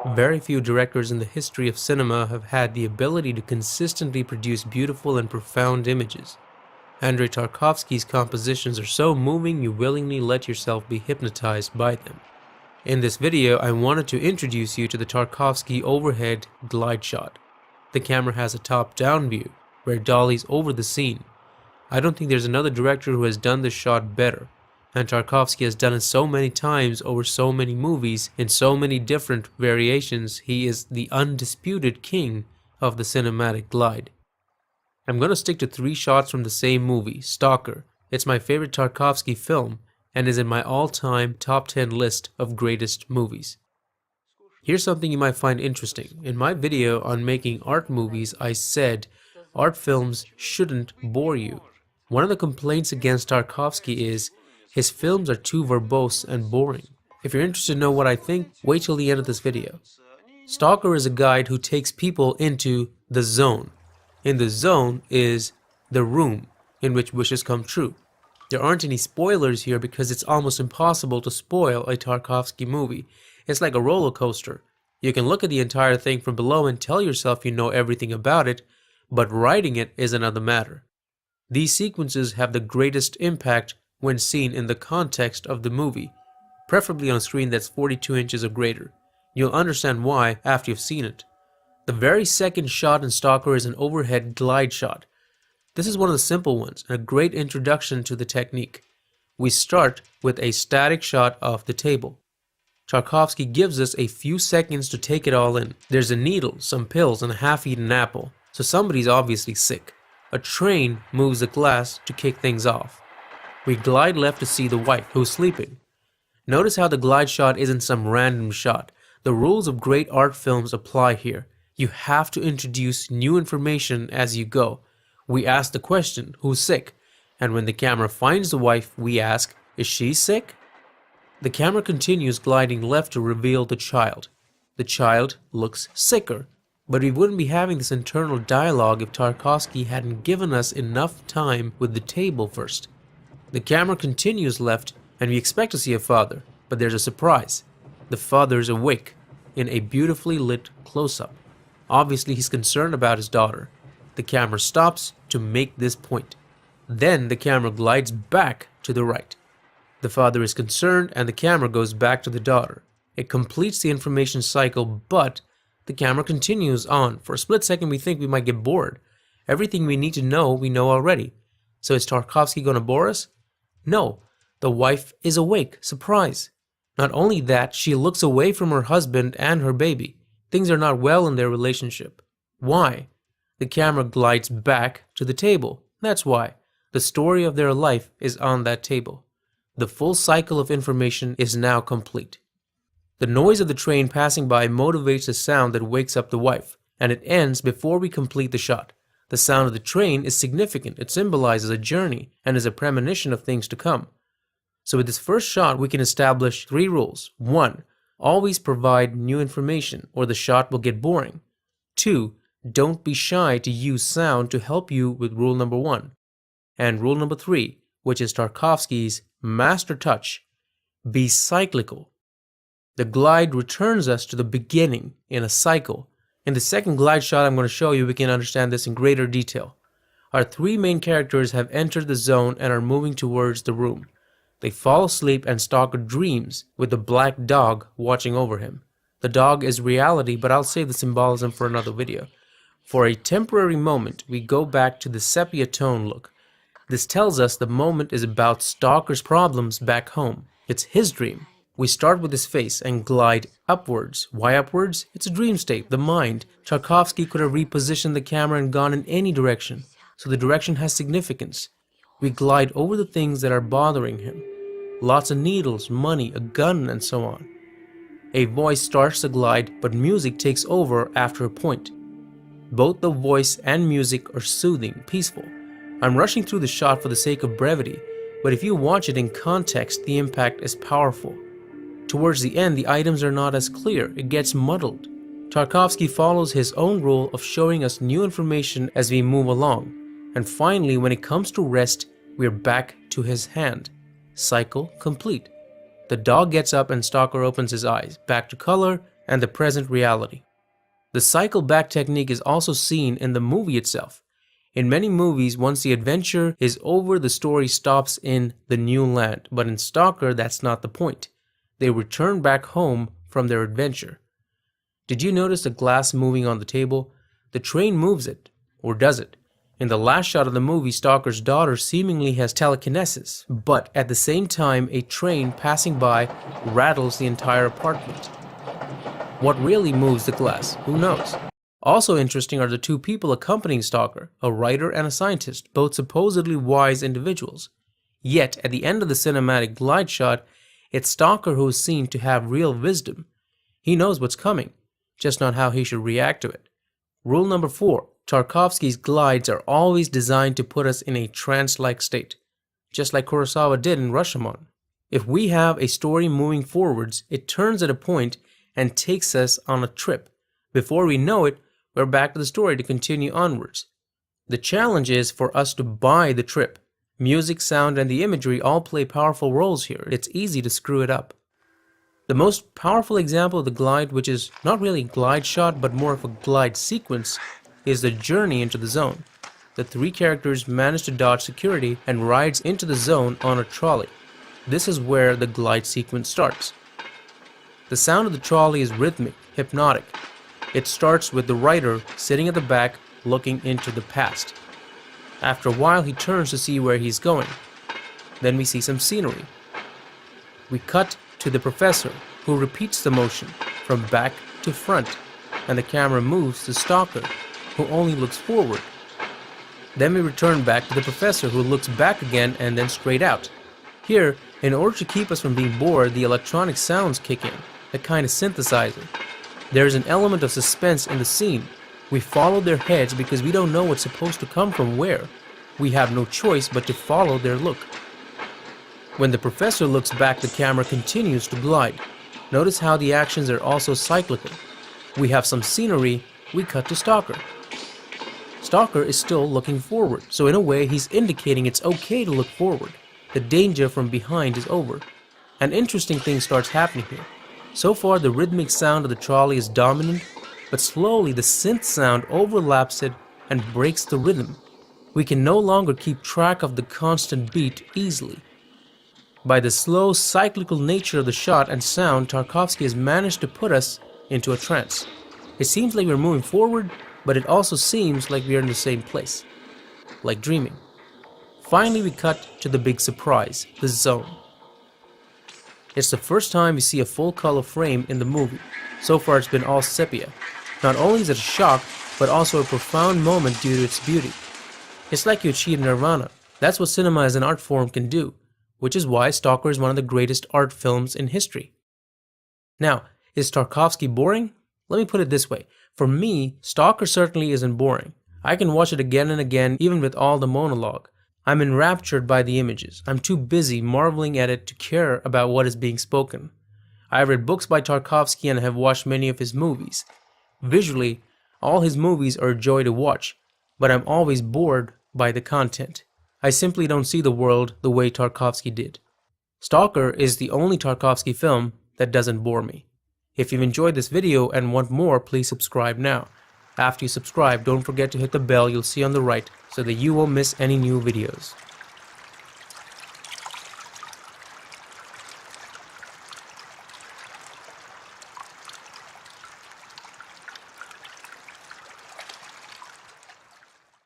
Very few directors in the history of cinema have had the ability to consistently produce beautiful and profound images. Andrei Tarkovsky's compositions are so moving you willingly let yourself be hypnotized by them. In this video, I wanted to introduce you to the Tarkovsky overhead glide shot. The camera has a top-down view, where it dollies over the scene. I don't think there's another director who has done this shot better, and Tarkovsky has done it so many times over so many movies in so many different variations. He is the undisputed king of the cinematic glide. I'm going to stick to 3 shots from the same movie, Stalker. It's my favorite Tarkovsky film and is in my all-time top 10 list of greatest movies. Here's something you might find interesting. In my video on making art movies, I said art films shouldn't bore you. One of the complaints against Tarkovsky is his films are too verbose and boring. If you're interested to know what I think, wait till the end of this video. Stalker is a guide who takes people into the zone. In the zone is the room in which wishes come true. There aren't any spoilers here because it's almost impossible to spoil a Tarkovsky movie. It's like a roller coaster. You can look at the entire thing from below and tell yourself you know everything about it, but writing it is another matter. These sequences have the greatest impact when seen in the context of the movie, preferably on a screen that's 42 inches or greater. You'll understand why after you've seen it. The very second shot in Stalker is an overhead glide shot. This is one of the simple ones and a great introduction to the technique. We start with a static shot of the table. Tarkovsky gives us a few seconds to take it all in. There's a needle, some pills, and a half-eaten apple, so somebody's obviously sick. A train moves the glass to kick things off. We glide left to see the wife, who's sleeping. Notice how the glide shot isn't some random shot. The rules of great art films apply here. You have to introduce new information as you go. We ask the question, who's sick? And when the camera finds the wife, we ask, is she sick? The camera continues gliding left to reveal the child. The child looks sicker, but we wouldn't be having this internal dialogue if Tarkovsky hadn't given us enough time with the table first. The camera continues left and we expect to see a father, but there's a surprise. The father is awake in a beautifully lit close-up. Obviously he's concerned about his daughter. The camera stops to make this point. Then the camera glides back to the right. The father is concerned and the camera goes back to the daughter. It completes the information cycle, but the camera continues on. For a split second we think we might get bored. Everything we need to know, we know already. So is Tarkovsky going to bore us? No, the wife is awake. Surprise. Not only that, she looks away from her husband and her baby. Things are not well in their relationship. Why? The camera glides back to the table. That's why. The story of their life is on that table. The full cycle of information is now complete. The noise of the train passing by motivates the sound that wakes up the wife, and it ends before we complete the shot. The sound of the train is significant. It symbolizes a journey and is a premonition of things to come. So with this first shot, we can establish 3 rules. 1. Always provide new information or the shot will get boring. 2. Don't be shy to use sound to help you with rule number 1. And rule number 3, which is Tarkovsky's master touch, be cyclical. The glide returns us to the beginning in a cycle. In the second glide shot I'm going to show you, we can understand this in greater detail. Our 3 main characters have entered the zone and are moving towards the room. They fall asleep and Stalker dreams with the black dog watching over him. The dog is reality, but I'll save the symbolism for another video. For a temporary moment, we go back to the sepia tone look. This tells us the moment is about Stalker's problems back home. It's his dream. We start with his face and glide upwards. Why upwards? It's a dream state, the mind. Tarkovsky could have repositioned the camera and gone in any direction, so the direction has significance. We glide over the things that are bothering him. Lots of needles, money, a gun, and so on. A voice starts the glide, but music takes over after a point. Both the voice and music are soothing, peaceful. I'm rushing through the shot for the sake of brevity, but if you watch it in context, the impact is powerful. Towards the end, the items are not as clear, it gets muddled. Tarkovsky follows his own rule of showing us new information as we move along, and finally when it comes to rest, we're back to his hand. Cycle complete. The dog gets up and Stalker opens his eyes, back to color, and the present reality. The cycle back technique is also seen in the movie itself. In many movies, once the adventure is over, the story stops in the new land, but in Stalker, that's not the point. They return back home from their adventure. Did you notice the glass moving on the table? The train moves it, or does it? In the last shot of the movie, Stalker's daughter seemingly has telekinesis, but at the same time, a train passing by rattles the entire apartment. What really moves the glass? Who knows? Also interesting are the two people accompanying Stalker, a writer and a scientist, both supposedly wise individuals. Yet, at the end of the cinematic glide shot, it's Stalker who is seen to have real wisdom. He knows what's coming, just not how he should react to it. Rule number 4. Tarkovsky's glides are always designed to put us in a trance-like state, just like Kurosawa did in Rashomon. If we have a story moving forwards, it turns at a point and takes us on a trip. Before we know it, we're back to the story to continue onwards. The challenge is for us to buy the trip. Music, sound, and the imagery all play powerful roles here. It's easy to screw it up. The most powerful example of the glide, which is not really a glide shot but more of a glide sequence, is the journey into the zone. The three characters manage to dodge security and rides into the zone on a trolley. This is where the glide sequence starts. The sound of the trolley is rhythmic, hypnotic. It starts with the writer sitting at the back looking into the past. After a while he turns to see where he's going. Then we see some scenery. We cut to the professor, who repeats the motion from back to front, and the camera moves to Stalker, who only looks forward. Then we return back to the professor, who looks back again and then straight out. Here, in order to keep us from being bored, the electronic sounds kick in, a kind of synthesizer. There is an element of suspense in the scene. We follow their heads because we don't know what's supposed to come from where. We have no choice but to follow their look. When the professor looks back, the camera continues to glide. Notice how the actions are also cyclical. We have some scenery, we cut to Stalker. Stalker is still looking forward, so in a way he's indicating it's okay to look forward. The danger from behind is over. An interesting thing starts happening here. So far the rhythmic sound of the trolley is dominant, but slowly the synth sound overlaps it and breaks the rhythm. We can no longer keep track of the constant beat easily. By the slow cyclical nature of the shot and sound, Tarkovsky has managed to put us into a trance. It seems like we're moving forward, but it also seems like we are in the same place, like dreaming. Finally we cut to the big surprise, the zone. It's the first time we see a full color frame in the movie. So far it's been all sepia. Not only is it a shock, but also a profound moment due to its beauty. It's like you achieve nirvana. That's what cinema as an art form can do, which is why Stalker is one of the greatest art films in history. Now, is Tarkovsky boring? Let me put it this way. For me, Stalker certainly isn't boring. I can watch it again and again, even with all the monologue. I'm enraptured by the images. I'm too busy marveling at it to care about what is being spoken. I have read books by Tarkovsky and have watched many of his movies. Visually, all his movies are a joy to watch, but I'm always bored by the content. I simply don't see the world the way Tarkovsky did. Stalker is the only Tarkovsky film that doesn't bore me. If you've enjoyed this video and want more, please subscribe now. After you subscribe, don't forget to hit the bell you'll see on the right so that you won't miss any new videos.